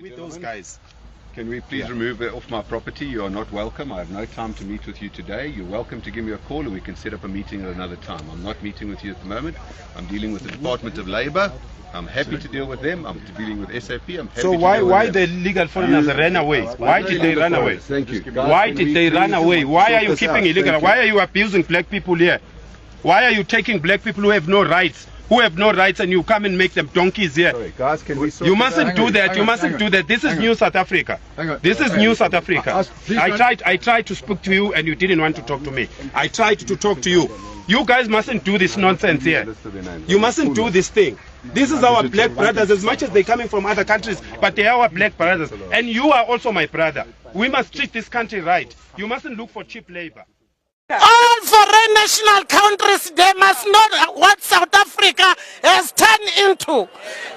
with those guys. Can we please remove it off my property? You are not welcome. I have no time to meet with you today. You're welcome to give me a call and we can set up a meeting at another time. I'm not meeting with you at the moment. I'm dealing with the Department of Labour. I'm happy to deal with them. I'm dealing with SAP. I'm happy so why the legal foreigners ran away? Why did they run away? Thank you. Why did they run away? Why are you keeping illegal? Why are you abusing black people here? Why are you taking black people who have no rights? And you come and make them donkeys here? Sorry, guys, can we you mustn't do that. You mustn't do that. This is new South Africa. This is new South Africa. I tried to speak to you and you didn't want to talk to me. I tried to talk to you. You guys mustn't do this nonsense here. You mustn't do this thing. This is our black brothers, as much as they're coming from other countries, but they are our black brothers. And you are also my brother. We must treat this country right. You mustn't look for cheap labor. All foreign national countries, they must know what South Africa has turned into.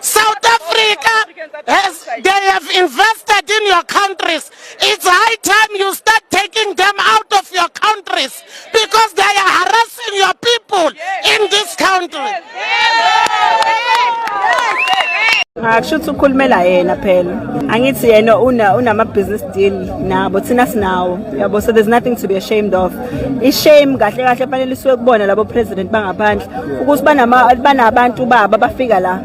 South Africa, they have invested in your countries. It's high time you start taking them out of your countries because they are harassing your people in this country. Akushuthi ukhulumela yena phela angithi yena unama business deal nabo thina sinawo yabo, so there's nothing to be ashamed of. Ishame kahle kahle fanele isuke kubona labo president bangaphandle ukuthi banabantu babo bafika la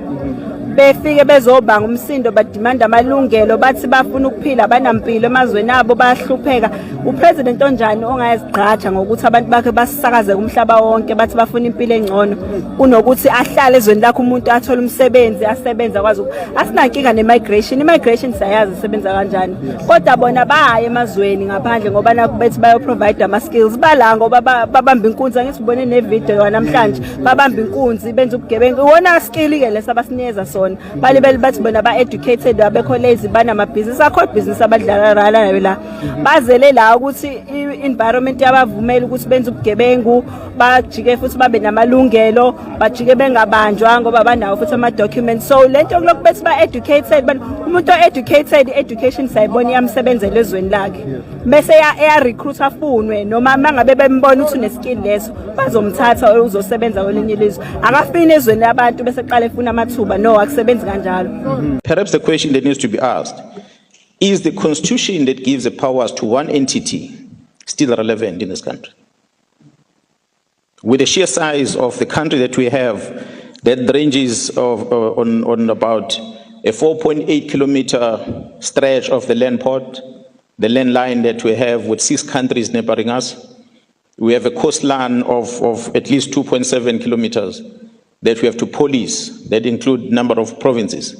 befike bezobanga umsindo badimanda amalungelo bathi bafuna ukuphila banampilo emazweni abo bayahlupheka. Upresident onjani ongayizigqaja ngokuthi abantu bakhe basisakaze kumhlaba wonke bathi bafuna impilo engcono kunokuthi ahlale ezweni lakhe umuntu athole umsebenzi asebenza kwazi asinankinga immigration siyayazi isebenza kanjani kodwa bona bahaye emazweni ngaphandle ngoba nakho bethi bayo provide ama skills bala ngoba babamba inkunzi. Ngisibone ne video namhlanje babamba inkunzi benza ubugebengu wona skill ke lesabasinikeza sona balibeli bathi bona ba educated abekho lazy banama business akho business abadlala rala la bazele la ukuthi i-environment yabavumela ukuthi benze ubugebengu bajike futhi babe namalungelo bajike bengabanjwa ngoba banawo futhi ama documents. So lento kulokhu bethi ba educated umuntu educated education sayibona iyamsebenzela ezweni lakhe bese ya recruit afunwe noma mangabe bembona ukuthi une skill leso bazomthatha uzosebenza kwelinye ilizwe akafini ezweni labantu bese qala efuna amathuba no akusebenzi kanjalo. Perhaps the question that needs to be asked is the constitution that gives the powers to one entity still relevant in this country? With the sheer size of the country that we have, that ranges on about a 4.8 kilometer stretch of the land port, the land line that we have with 6 countries neighboring us. We have a coastline of at least 2.7 kilometers that we have to police, that include number of provinces.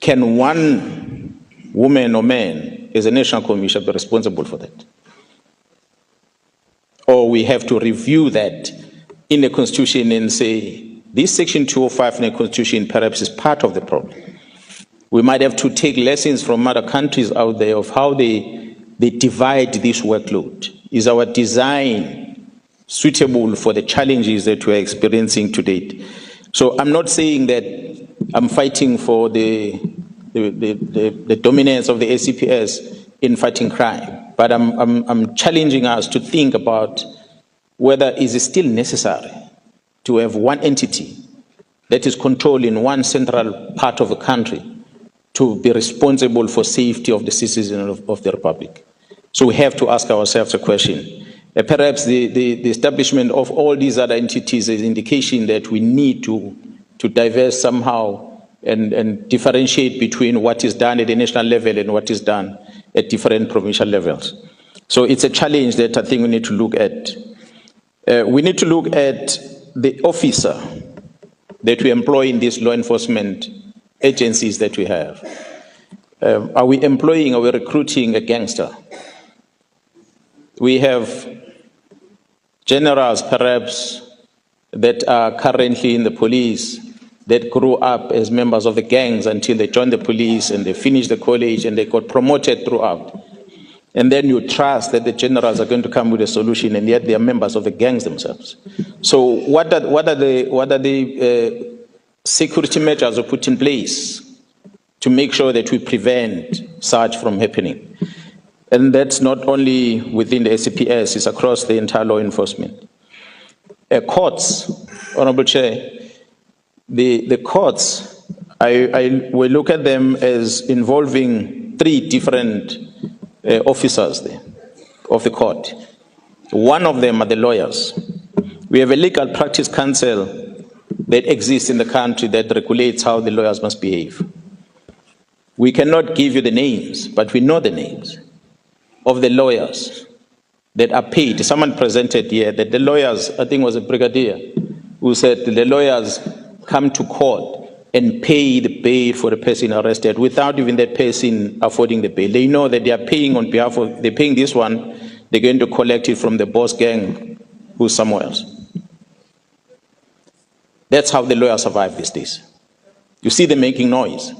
Can one woman or man as a national commission be responsible for that? Or we have to review that in the constitution and say, this section 205 in the constitution perhaps is part of the problem. We might have to take lessons from other countries out there of how they divide this workload. Is our design suitable for the challenges that we're experiencing to date? So I'm not saying that I'm fighting for the dominance of the SCPS in fighting crime, but I'm challenging us to think about whether is it still necessary to have one entity that is controlling one central part of the country to be responsible for safety of the citizens of the Republic. So we have to ask ourselves a question. Perhaps the establishment of all these other entities is an indication that we need to diverse somehow and differentiate between what is done at the national level and what is done at different provincial levels. So it's a challenge that I think we need to look at. We need to look at the officer that we employ in these law enforcement agencies that we have. Are we employing, are we recruiting a gangster? We have generals perhaps that are currently in the police that grew up as members of the gangs until they joined the police and they finished the college and they got promoted throughout. And then you trust that the generals are going to come with a solution, and yet they are members of the gangs themselves. So what are the security measures are put in place to make sure that we prevent such from happening? And that's not only within the SCPS, it's across the entire law enforcement. Courts, Honorable Chair, the courts I will look at them as involving 3 different officers there of the court. One of them are the lawyers. We have a legal practice council that exists in the country that regulates how the lawyers must behave. We cannot give you the names, but we know the names of the lawyers that are paid. Someone presented here that the lawyers, I think it was a brigadier, who said the lawyers come to court and pay the bail for the person arrested without even the person affording the bail. They know that they are paying on behalf of, they're paying this one, they're going to collect it from the boss gang who's somewhere else. That's how the lawyers survive these days. You see them making noise,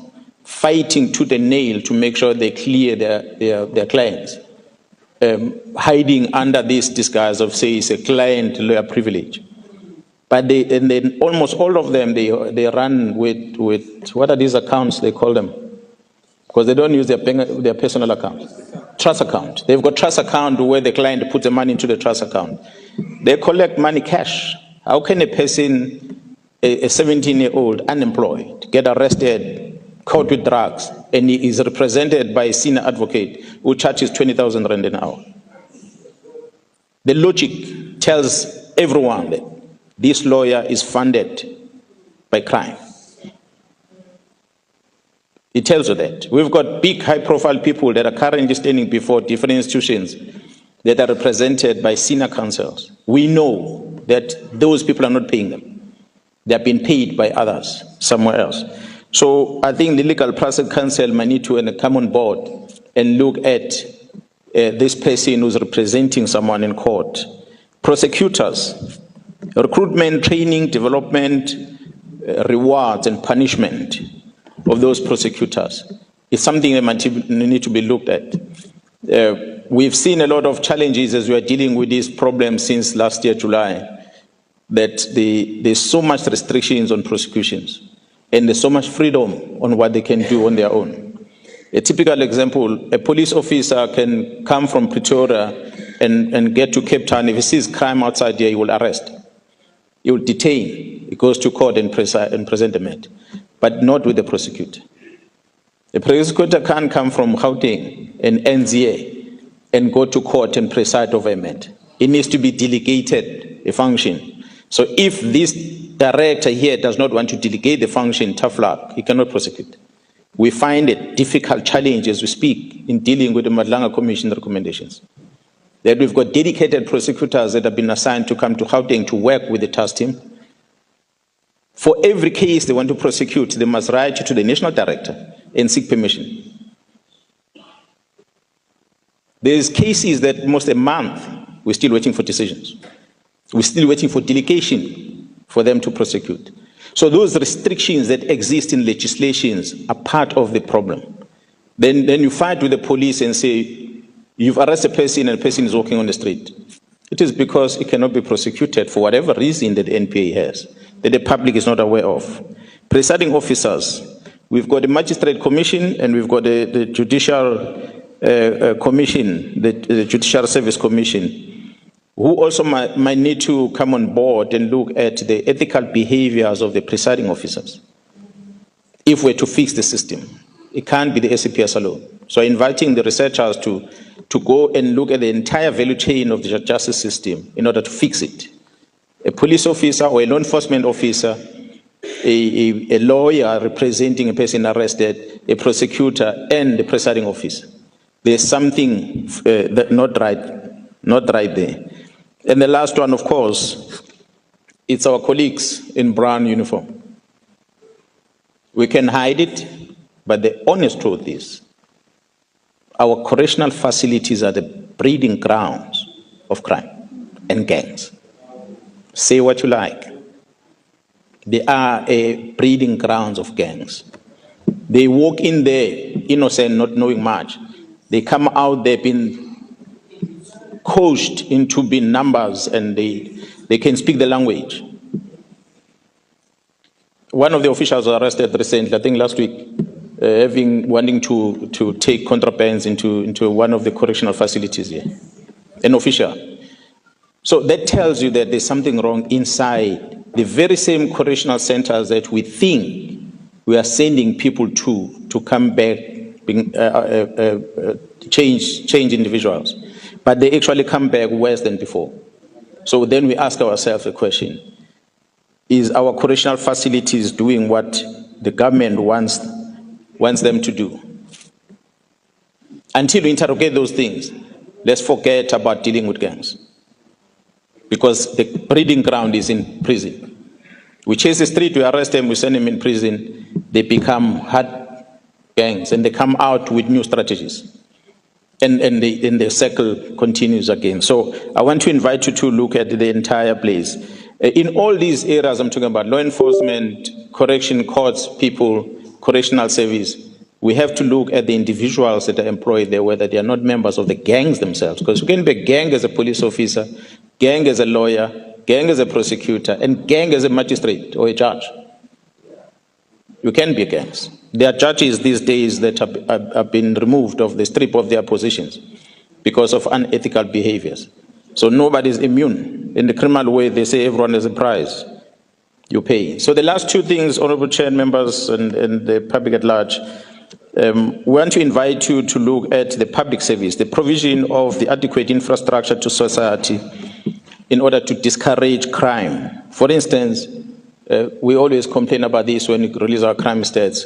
fighting tooth and nail to make sure they clear their clients, hiding under this disguise of, say, it's a client lawyer privilege. But and then almost all of them, they run with what are these accounts they call them? Because they don't use their personal account. Trust account. They've got trust account where the client puts the money into the trust account. They collect money cash. How can a person, a 17-year-old unemployed, get arrested, caught with drugs, and he is represented by a senior advocate who charges 20,000 rand an hour? The logic tells everyone that this lawyer is funded by crime. It tells you that. We've got big high-profile people that are currently standing before different institutions that are represented by senior counsels. We know that those people are not paying them. They are being paid by others somewhere else. So I think the legal process council might need to come on board and look at this person who's representing someone in court. Prosecutors, recruitment, training, development, rewards and punishment of those prosecutors is something that might need to be looked at. We've seen a lot of challenges as we are dealing with these problems since last year, July, that there's so much restrictions on prosecutions and there's so much freedom on what they can do on their own. A typical example, a police officer can come from Pretoria and get to Cape Town. If he sees crime outside here, he will arrest. He will detain. He goes to court and present the matter, but not with the prosecutor. The prosecutor can't come from Gauteng and NZA and go to court and preside over a matter. It needs to be delegated, a function. So if this director here does not want to delegate the function, tough luck, he cannot prosecute. We find it difficult challenge as we speak in dealing with the Madlanga Commission recommendations. That we've got dedicated prosecutors that have been assigned to come to Gauteng to work with the task team. For every case they want to prosecute, they must write to the national director and seek permission. There's cases that almost a month, we're still waiting for decisions. We're still waiting for delegation for them to prosecute. So those restrictions that exist in legislations are part of the problem. Then you fight with the police and say, you've arrested a person and a person is walking on the street. It is because it cannot be prosecuted for whatever reason that the NPA has, that the public is not aware of. Presiding officers, we've got the Magistrate Commission and we've got the Judicial Commission, the Judicial Service Commission, who also might need to come on board and look at the ethical behaviors of the presiding officers. If we're to fix the system, it can't be the SAPS alone. So inviting the researchers to go and look at the entire value chain of the justice system in order to fix it. A police officer or a law enforcement officer, a lawyer representing a person arrested, a prosecutor, and the presiding officer. There's something that not right there. And the last one, of course, it's our colleagues in brown uniform. We can hide it, but the honest truth is, our correctional facilities are the breeding grounds of crime and gangs. Say what you like. They are a breeding grounds of gangs. They walk in there innocent, not knowing much. They come out there being coached into being numbers and they can speak the language. One of the officials was arrested recently, I think last week, wanting to take contrabands into one of the correctional facilities here, an official. So that tells you that there's something wrong inside the very same correctional centers that we think we are sending people to come back, change individuals, but they actually come back worse than before. So then we ask ourselves a question: is our correctional facilities doing what the government wants them to do? Until we interrogate those things, let's forget about dealing with gangs, because the breeding ground is in prison. We chase the street, we arrest them, we send them in prison, they become hard gangs, and they come out with new strategies. And the circle continues again. So I want to invite you to look at the entire place. In all these areas I'm talking about, law enforcement, correction, courts, people, correctional service, we have to look at the individuals that are employed there, whether they are not members of the gangs themselves. Because you can be a gang as a police officer, gang as a lawyer, gang as a prosecutor, and gang as a magistrate or a judge. You can be gangs. There are judges these days that have been removed of the strip of their positions because of unethical behaviors. So nobody is immune. In the criminal way, they say everyone has a price. You pay. So the last two things, Honorable Chair, members, and the public at large, we want to invite you to look at the public service, the provision of the adequate infrastructure to society in order to discourage crime. For instance, we always complain about this when we release our crime stats.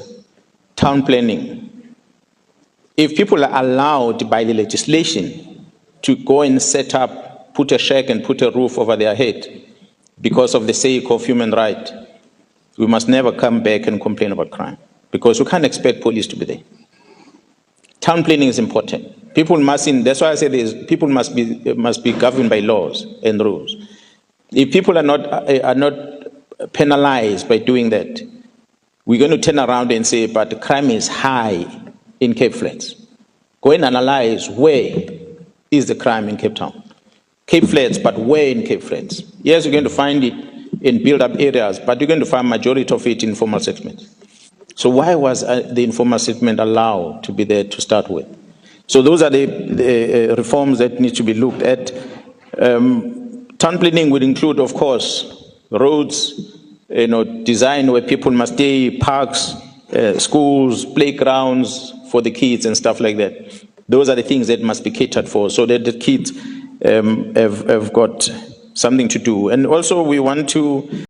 Town planning. If people are allowed by the legislation to go and set up, put a shack and put a roof over their head because of the sake of human right, we must never come back and complain about crime, because you can't expect police to be there. Town planning is important. People mustn't, that's why I say this, people must be governed by laws and rules. If people are not penalized by doing that, we're going to turn around and say, but the crime is high in Cape Flats. Go and analyze where is the crime in Cape Town. Cape Flats, but where in Cape Flats? Yes, you're going to find it in build-up areas, but you're going to find majority of it in informal settlements. So why was the informal settlement allowed to be there to start with? So those are the reforms that need to be looked at. Town planning would include, of course, roads, design where people must stay, parks, schools, playgrounds for the kids and stuff like that. Those are the things that must be catered for so that the kids have got something to do. And also we want to